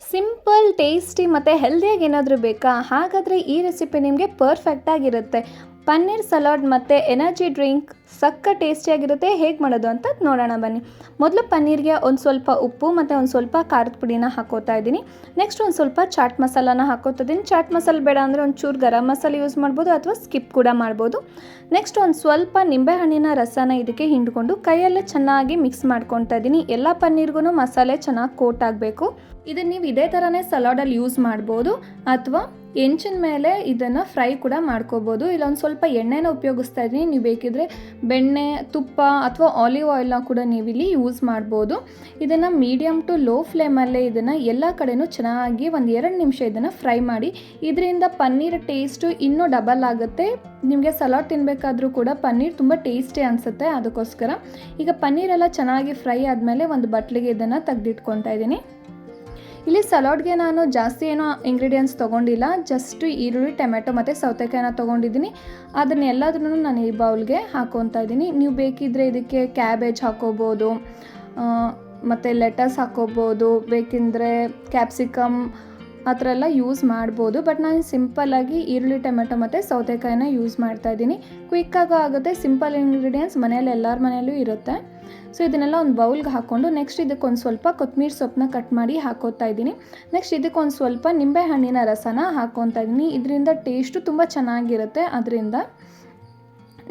Simple, tasty ಮತ್ತು ಹೆಲ್ದಿಯಾಗಿ ಏನಾದರೂ ಬೇಕಾ? ಹಾಗಾದರೆ ಈ ರೆಸಿಪಿ ನಿಮಗೆ ಪರ್ಫೆಕ್ಟಾಗಿರುತ್ತೆ. ಪನ್ನೀರ್ ಸಲಾಡ್ ಮತ್ತು ಎನರ್ಜಿ ಡ್ರಿಂಕ್ ಸಕ್ಕ ಟೇಸ್ಟಿಯಾಗಿರುತ್ತೆ. ಹೇಗೆ ಮಾಡೋದು ಅಂತ ನೋಡೋಣ ಬನ್ನಿ. ಮೊದಲು ಪನ್ನೀರ್ಗೆ ಒಂದು ಸ್ವಲ್ಪ ಉಪ್ಪು ಮತ್ತು ಒಂದು ಸ್ವಲ್ಪ ಖಾರದ ಪುಡಿನ ಹಾಕೋತಾ ಇದ್ದೀನಿ. ನೆಕ್ಸ್ಟ್ ಒಂದು ಸ್ವಲ್ಪ ಚಾಟ್ ಮಸಾಲಾನ ಹಾಕೋತಾ ಇದ್ದೀನಿ. ಚಾಟ್ ಮಸಾಲೆ ಬೇಡ ಅಂದರೆ ಒಂಚೂರು ಗರಂ ಮಸಾಲೆ ಯೂಸ್ ಮಾಡ್ಬೋದು ಅಥವಾ ಸ್ಕಿಪ್ ಕೂಡ ಮಾಡ್ಬೋದು. ನೆಕ್ಸ್ಟ್ ಒಂದು ಸ್ವಲ್ಪ ನಿಂಬೆಹಣ್ಣಿನ ರಸನ ಇದಕ್ಕೆ ಹಿಂಡ್ಕೊಂಡು ಕೈಯಲ್ಲೇ ಚೆನ್ನಾಗಿ ಮಿಕ್ಸ್ ಮಾಡ್ಕೊತಾ ಇದ್ದೀನಿ. ಎಲ್ಲ ಪನ್ನೀರ್ಗೂ ಮಸಾಲೆ ಚೆನ್ನಾಗಿ ಕೋಟ್ ಆಗಬೇಕು. ಇದನ್ನು ನೀವು ಇದೇ ಥರನೇ ಸಲಾಡಲ್ಲಿ ಯೂಸ್ ಮಾಡ್ಬೋದು ಅಥವಾ ಹೆಂಚಿನ ಮೇಲೆ ಇದನ್ನು ಫ್ರೈ ಕೂಡ ಮಾಡ್ಕೋಬೋದು. ಇಲ್ಲೊಂದು ಸ್ವಲ್ಪ ಎಣ್ಣೆನ ಉಪಯೋಗಿಸ್ತಾ ಇದ್ದೀನಿ. ನೀವು ಬೇಕಿದ್ರೆ ಬೆಣ್ಣೆ, ತುಪ್ಪ ಅಥವಾ ಆಲಿವ್ ಆಯಿಲ್ನ ಕೂಡ ನೀವು ಇಲ್ಲಿ ಯೂಸ್ ಮಾಡ್ಬೋದು. ಇದನ್ನು ಮೀಡಿಯಮ್ ಟು ಲೋ ಫ್ಲೇಮಲ್ಲೇ ಇದನ್ನು ಎಲ್ಲ ಕಡೆನೂ ಚೆನ್ನಾಗಿ ಒಂದು 2 ನಿಮಿಷ ಇದನ್ನು ಫ್ರೈ ಮಾಡಿ. ಇದರಿಂದ ಪನ್ನೀರ್ ಟೇಸ್ಟು ಇನ್ನೂ ಡಬಲ್ ಆಗುತ್ತೆ. ನಿಮಗೆ ಸಲಾಡ್ ತಿನ್ನಬೇಕಾದ್ರೂ ಕೂಡ ಪನ್ನೀರ್ ತುಂಬ ಟೇಸ್ಟಿ ಅನಿಸುತ್ತೆ. ಅದಕ್ಕೋಸ್ಕರ ಈಗ ಪನ್ನೀರೆಲ್ಲ ಚೆನ್ನಾಗಿ ಫ್ರೈ ಆದಮೇಲೆ ಒಂದು ಬಟ್ಲಿಗೆ ಇದನ್ನು ತೆಗೆದಿಟ್ಕೊತಾ ಇದ್ದೀನಿ. ಇಲ್ಲಿ ಸಲಾಡ್ಗೆ ನಾನು ಜಾಸ್ತಿ ಏನೋ ಇಂಗ್ರೀಡಿಯೆಂಟ್ಸ್ ತೊಗೊಂಡಿಲ್ಲ. ಜಸ್ಟ್ ಈರುಳ್ಳಿ, ಟೊಮೆಟೊ ಮತ್ತು ಸೌತೆಕಾಯಿನ ತೊಗೊಂಡಿದ್ದೀನಿ. ಅದನ್ನೆಲ್ಲದನ್ನು ನಾನು ಈ ಬೌಲ್ಗೆ ಹಾಕ್ಕೊತಾ ಇದ್ದೀನಿ. ನೀವು ಬೇಕಿದ್ದರೆ ಇದಕ್ಕೆ ಕ್ಯಾಬೇಜ್ ಹಾಕೋಬೋದು ಮತ್ತು ಲೆಟಸ್ ಹಾಕೋಬೋದು, ಬೇಕೆಂದರೆ ಕ್ಯಾಪ್ಸಿಕಮ್ ಆ ಥರ ಎಲ್ಲ ಯೂಸ್ ಮಾಡ್ಬೋದು. ಬಟ್ ನಾನು ಸಿಂಪಲ್ಲಾಗಿ ಈರುಳ್ಳಿ, ಟೊಮೆಟೊ ಮತ್ತು ಸೌತೆಕಾಯಿನ ಯೂಸ್ ಮಾಡ್ತಾಯಿದ್ದೀನಿ. ಕ್ವಿಕ್ಕಾಗೂ ಆಗುತ್ತೆ. ಸಿಂಪಲ್ ಇಂಗ್ರೀಡಿಯೆಂಟ್ಸ್ ಮನೆಯಲ್ಲಿ ಎಲ್ಲರ ಮನೆಯಲ್ಲೂ ಇರುತ್ತೆ. ಸೊ ಇದನ್ನೆಲ್ಲ ಒಂದು ಬೌಲ್ಗೆ ಹಾಕ್ಕೊಂಡು ನೆಕ್ಸ್ಟ್ ಇದಕ್ಕೊಂದು ಸ್ವಲ್ಪ ಕೊತ್ತಂಬರಿ ಸೊಪ್ಪನ್ನ ಕಟ್ ಮಾಡಿ ಹಾಕೋತಾ ಇದ್ದೀನಿ. ನೆಕ್ಸ್ಟ್ ಇದಕ್ಕೊಂದು ಸ್ವಲ್ಪ ನಿಂಬೆಹಣ್ಣಿನ ರಸನ ಹಾಕ್ಕೊತಾ ಇದ್ದೀನಿ. ಇದರಿಂದ ಟೇಸ್ಟು ತುಂಬ ಚೆನ್ನಾಗಿರುತ್ತೆ. ಅದರಿಂದ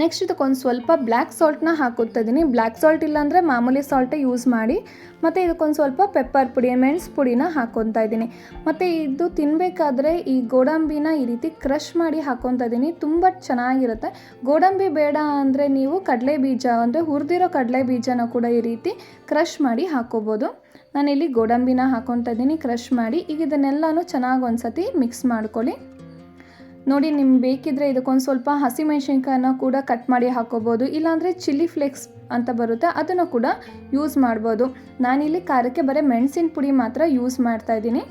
ನೆಕ್ಸ್ಟ್ ಇದಕ್ಕೊಂದು ಸ್ವಲ್ಪ ಬ್ಲ್ಯಾಕ್ ಸಾಲ್ಟ್ನ ಹಾಕೋತಾ ಇದ್ದೀನಿ. ಬ್ಲ್ಯಾಕ್ ಸಾಲ್ಟ್ ಇಲ್ಲಾಂದರೆ ಮಾಮೂಲಿ ಸಾಲ್ಟೇ ಯೂಸ್ ಮಾಡಿ. ಮತ್ತು ಇದಕ್ಕೊಂದು ಸ್ವಲ್ಪ ಪೆಪ್ಪರ್ ಪುಡಿ, ಮೆಣಸು ಪುಡಿನ ಹಾಕ್ಕೊತಾ ಇದ್ದೀನಿ. ಮತ್ತು ಇದು ತಿನ್ನಬೇಕಾದ್ರೆ ಈ ಗೋಡಂಬಿನ ಈ ರೀತಿ ಕ್ರಷ್ ಮಾಡಿ ಹಾಕ್ಕೊತಾ ಇದ್ದೀನಿ. ತುಂಬ ಚೆನ್ನಾಗಿರುತ್ತೆ. ಗೋಡಂಬಿ ಬೇಡ ಅಂದರೆ ನೀವು ಕಡಲೆ ಬೀಜ ಅಂದರೆ ಹುರಿದಿರೋ ಕಡಲೆ ಬೀಜನ ಕೂಡ ಈ ರೀತಿ ಕ್ರಷ್ ಮಾಡಿ ಹಾಕ್ಕೋಬೋದು. ನಾನಿಲ್ಲಿ ಗೋಡಂಬಿನ ಹಾಕ್ಕೊತಾ ಇದ್ದೀನಿ ಕ್ರಷ್ ಮಾಡಿ. ಈಗ ಇದನ್ನೆಲ್ಲನೂ ಚೆನ್ನಾಗಿ ಒಂದು ಸತಿ ಮಿಕ್ಸ್ ಮಾಡ್ಕೊಳ್ಳಿ. ನೋಡಿ, ನಿಮ್ಗೆ ಬೇಕಿದ್ದರೆ ಇದಕ್ಕೊಂದು ಸ್ವಲ್ಪ ಹಸಿಮೆಣ್ಸಿನ್ಕಾಯನ್ನ ಕೂಡ ಕಟ್ ಮಾಡಿ ಹಾಕೋಬೋದು. ಇಲ್ಲಾಂದರೆ ಚಿಲ್ಲಿ ಫ್ಲೇಕ್ಸ್ ಅಂತ ಬರುತ್ತೆ, ಅದನ್ನು ಕೂಡ ಯೂಸ್ ಮಾಡ್ಬೋದು. ನಾನಿಲ್ಲಿ ಖಾರಕ್ಕೆ ಬರೀ ಮೆಣಸಿನ ಪುಡಿ ಮಾತ್ರ ಯೂಸ್ ಮಾಡ್ತಾಯಿದ್ದೀನಿ.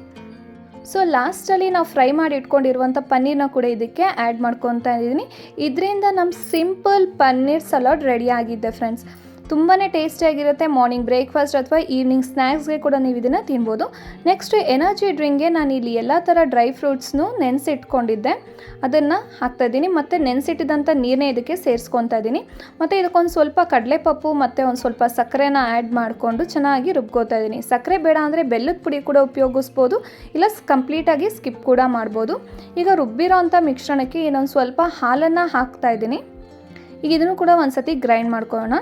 ಸೊ ಲಾಸ್ಟಲ್ಲಿ ನಾವು ಫ್ರೈ ಮಾಡಿ ಇಟ್ಕೊಂಡಿರುವಂಥ ಪನ್ನೀರ್ನ ಕೂಡ ಇದಕ್ಕೆ ಆ್ಯಡ್ ಮಾಡ್ಕೊತಾ ಇದ್ದೀನಿ. ಇದರಿಂದ ನಮ್ಮ ಸಿಂಪಲ್ ಪನ್ನೀರ್ ಸಲಾಡ್ ರೆಡಿ ಆಗಿದೆ ಫ್ರೆಂಡ್ಸ್. ತುಂಬಾ ಟೇಸ್ಟಿಯಾಗಿರುತ್ತೆ. ಮಾರ್ನಿಂಗ್ ಬ್ರೇಕ್ಫಾಸ್ಟ್ ಅಥವಾ ಈವ್ನಿಂಗ್ ಸ್ನ್ಯಾಕ್ಸ್ಗೆ ಕೂಡ ನೀವು ಇದನ್ನು ತಿನ್ಬೋದು. ನೆಕ್ಸ್ಟ್ ಎನರ್ಜಿ ಡ್ರಿಂಕ್ಗೆ ನಾನು ಇಲ್ಲಿ ಎಲ್ಲ ಥರ ಡ್ರೈ ಫ್ರೂಟ್ಸ್ನು ನೆನೆಸಿಟ್ಕೊಂಡಿದ್ದೆ, ಅದನ್ನು ಹಾಕ್ತಾಯಿದ್ದೀನಿ. ಮತ್ತು ನೆನೆಸಿಟ್ಟಿದ್ದಂಥ ನೀರನ್ನೇ ಇದಕ್ಕೆ ಸೇರಿಸ್ಕೊತಾ ಇದ್ದೀನಿ. ಮತ್ತು ಇದಕ್ಕೊಂದು ಸ್ವಲ್ಪ ಕಡಲೆಪಪ್ಪು ಮತ್ತು ಒಂದು ಸ್ವಲ್ಪ ಸಕ್ಕರೆನ ಆ್ಯಡ್ ಮಾಡಿಕೊಂಡು ಚೆನ್ನಾಗಿ ರುಬ್ಕೋತಾ ಇದ್ದೀನಿ. ಸಕ್ಕರೆ ಬೇಡ ಅಂದರೆ ಬೆಲ್ಲದ ಪುಡಿ ಕೂಡ ಉಪಯೋಗಿಸ್ಬೋದು, ಇಲ್ಲ ಕಂಪ್ಲೀಟಾಗಿ ಸ್ಕಿಪ್ ಕೂಡ ಮಾಡ್ಬೋದು. ಈಗ ರುಬ್ಬಿರೋ ಅಂಥ ಮಿಶ್ರಣಕ್ಕೆ ಇನ್ನೊಂದು ಸ್ವಲ್ಪ ಹಾಲನ್ನು ಹಾಕ್ತಾಯಿದ್ದೀನಿ. ಈಗ ಇದನ್ನು ಕೂಡ ಒಂದು ಸತಿ ಗ್ರೈಂಡ್ ಮಾಡ್ಕೊಳ್ಳೋಣ.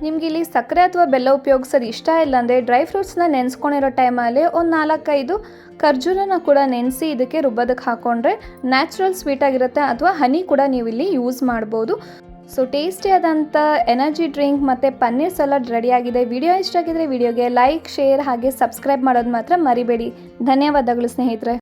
ನಿಮ್ಗೆ ಇಲ್ಲಿ ಸಕ್ಕರೆ ಅಥವಾ ಬೆಲ್ಲ ಉಪಯೋಗಿಸೋದು ಇಷ್ಟ ಇಲ್ಲ ಅಂದರೆ ಡ್ರೈ ಫ್ರೂಟ್ಸ್ನ ನೆನೆಸ್ಕೊಂಡಿರೋ ಟೈಮಲ್ಲಿ ಒಂದು 4-5 ಖರ್ಜೂರನ ಕೂಡ ನೆನೆಸಿ ಇದಕ್ಕೆ ರುಬ್ಬೋದಕ್ಕೆ ಹಾಕ್ಕೊಂಡ್ರೆ ನ್ಯಾಚುರಲ್ ಸ್ವೀಟಾಗಿರುತ್ತೆ. ಅಥವಾ ಹನಿ ಕೂಡ ನೀವು ಇಲ್ಲಿ ಯೂಸ್ ಮಾಡ್ಬೋದು. ಸೊ ಟೇಸ್ಟಿಯಾದಂಥ ಎನರ್ಜಿ ಡ್ರಿಂಕ್ ಮತ್ತು ಪನ್ನೀರ್ ಸಲಾಡ್ ರೆಡಿಯಾಗಿದೆ. ವಿಡಿಯೋ ಇಷ್ಟ ಆಗಿದ್ರೆ ವಿಡಿಯೋಗೆ ಲೈಕ್, ಶೇರ್ ಹಾಗೆ ಸಬ್ಸ್ಕ್ರೈಬ್ ಮಾಡೋದು ಮಾತ್ರ ಮರಿಬೇಡಿ. ಧನ್ಯವಾದಗಳು ಸ್ನೇಹಿತರೆ.